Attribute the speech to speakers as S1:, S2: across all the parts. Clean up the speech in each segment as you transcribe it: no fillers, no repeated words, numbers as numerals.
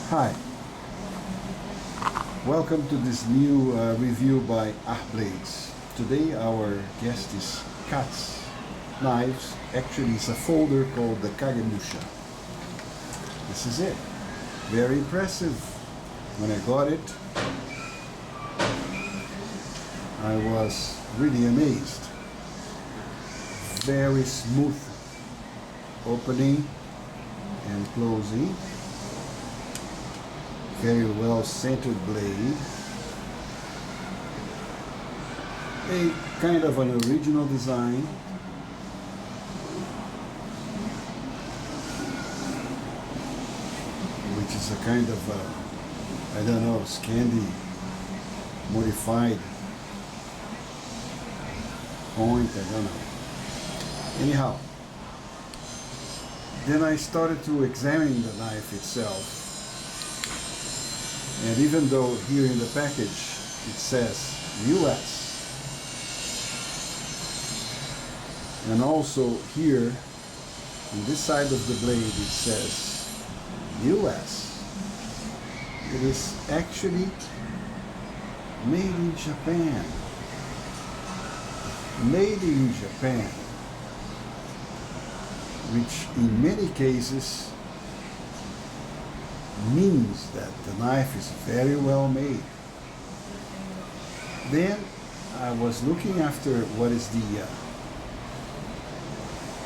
S1: Hi, welcome to this new review by Blades. Today our guest is KATZ Knives. Actually it's a folder called the KAGEMUSHA. This is it. Very impressive. When I got it, I was really amazed. Very smooth opening and closing. Very well centered blade. A kind of an original design. Which is a kind of, I don't know, Scandi modified point, I don't know. Anyhow, then I started to examine the knife itself. And even though here in the package it says US, and also here on this side of the blade it says US, it is actually made in Japan. Made in Japan, which in many cases means that the knife is very well made. Then I was looking after what is the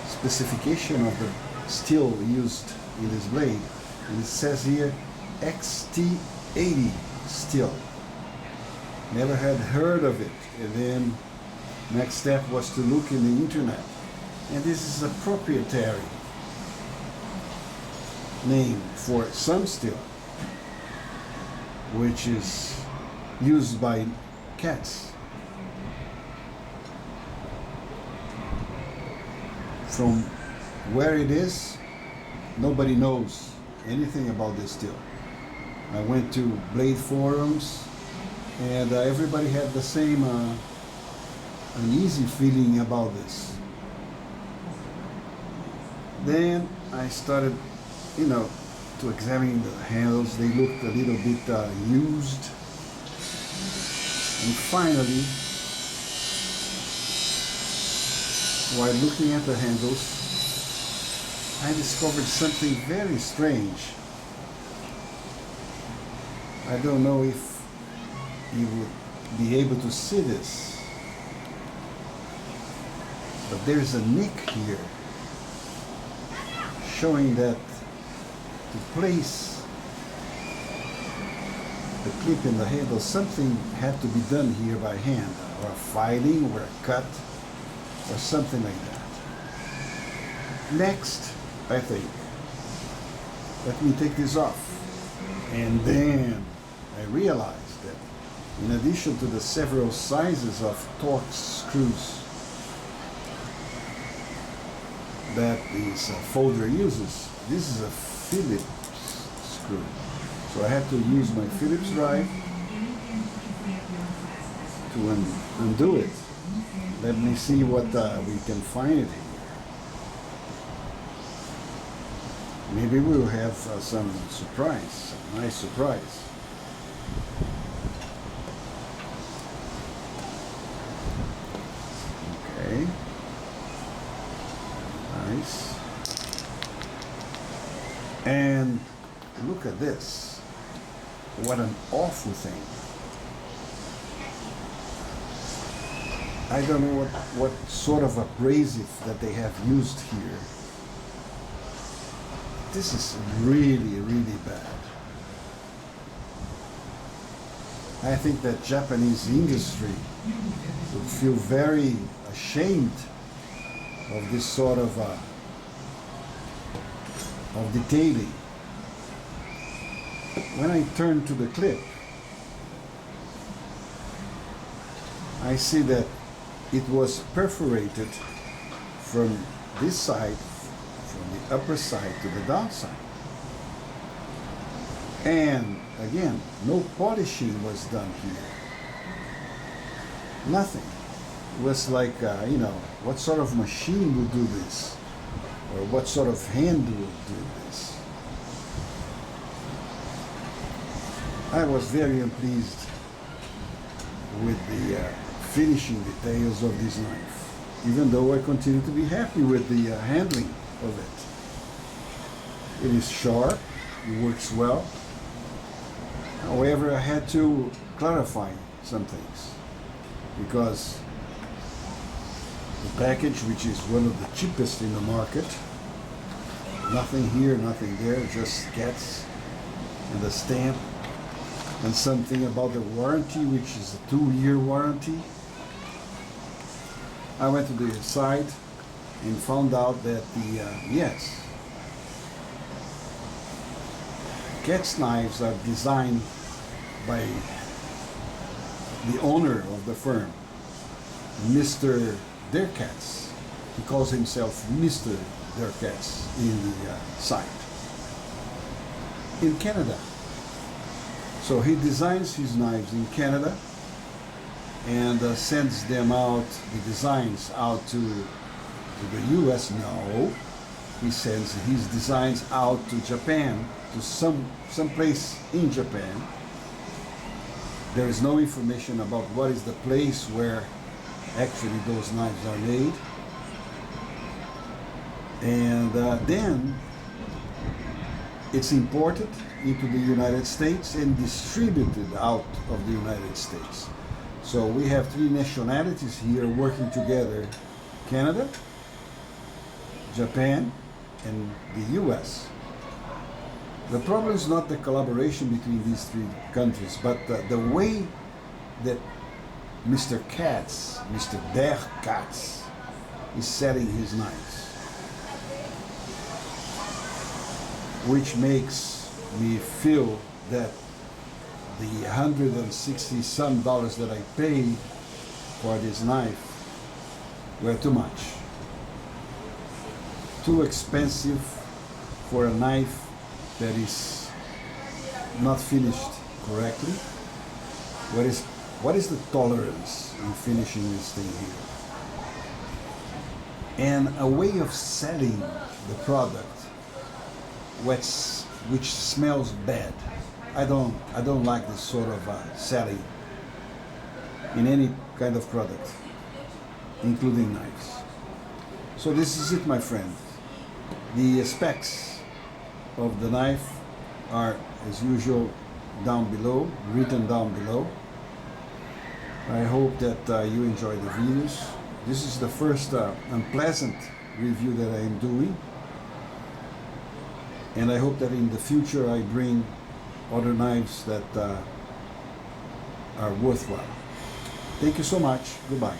S1: specification of the steel used in this blade, and it says here XT80 steel. Never had heard of it, and then next step was to look in the internet, and this is a proprietary name for some steel, which is used by KATZ. From where it is, nobody knows anything about this steel. I went to blade forums, and everybody had the same uneasy feeling about this. Then I started, to examine the handles. They looked a little bit used. And finally, while looking at the handles, I discovered something very strange. I don't know if you would be able to see this, but there's a nick here showing that to place the clip in the handle, something had to be done here by hand, or a filing, or a cut, or something like that. Next, I think, let me take this off. And then I realized that in addition to the several sizes of Torx screws that this folder uses, this is a Phillips screw. So I had to use my Phillips drive to undo it. Let me see what we can find it here. Maybe we'll have some surprise, a nice surprise. Okay. Nice. And look at this. What an awful thing. I don't know what sort of abrasive that they have used here. This is really, really bad. I think that Japanese industry would feel very ashamed of this sort of detailing. When I turn to the clip, I see that it was perforated from this side, from the upper side to the downside. And again, no polishing was done here. Nothing. It was like, what sort of machine would do this? Or what sort of hand would do this? I was very unpleased with the finishing details of this knife, even though I continue to be happy with the handling of it. It is sharp, it works well. However, I had to clarify some things because the package, which is one of the cheapest in the market, nothing here, nothing there, just KATZ and the stamp and something about the warranty, which is a 2-year warranty. I went to the site and found out that yes, KATZ knives are designed by the owner of the firm, Mr. KATZ. He calls himself Mr. KATZ in the site. In Canada. So he designs his knives in Canada and sends them out, the designs out to the US. No, he sends his designs out to Japan, to some place in Japan. There is no information about what is the place where actually those knives are made. And then it's imported into the United States and distributed out of the United States. So we have 3 nationalities here working together: Canada, Japan, and the US. The problem is not the collaboration between these 3 countries, but the way that Mr. KATZ, Mr. KATZ, is selling his knives, which makes me feel that the $160-some that I paid for this knife were too much. Too expensive for a knife that is not finished correctly. What is the tolerance in finishing this thing here? And a way of selling the product which smells bad. I don't like this sort of selling in any kind of product, including knives. So this is it, my friend. The specs of the knife are, as usual, down below, written down below. I hope that you enjoy the videos. This is the first unpleasant review that I am doing. And I hope that in the future I bring other knives that are worthwhile. Thank you so much. Goodbye.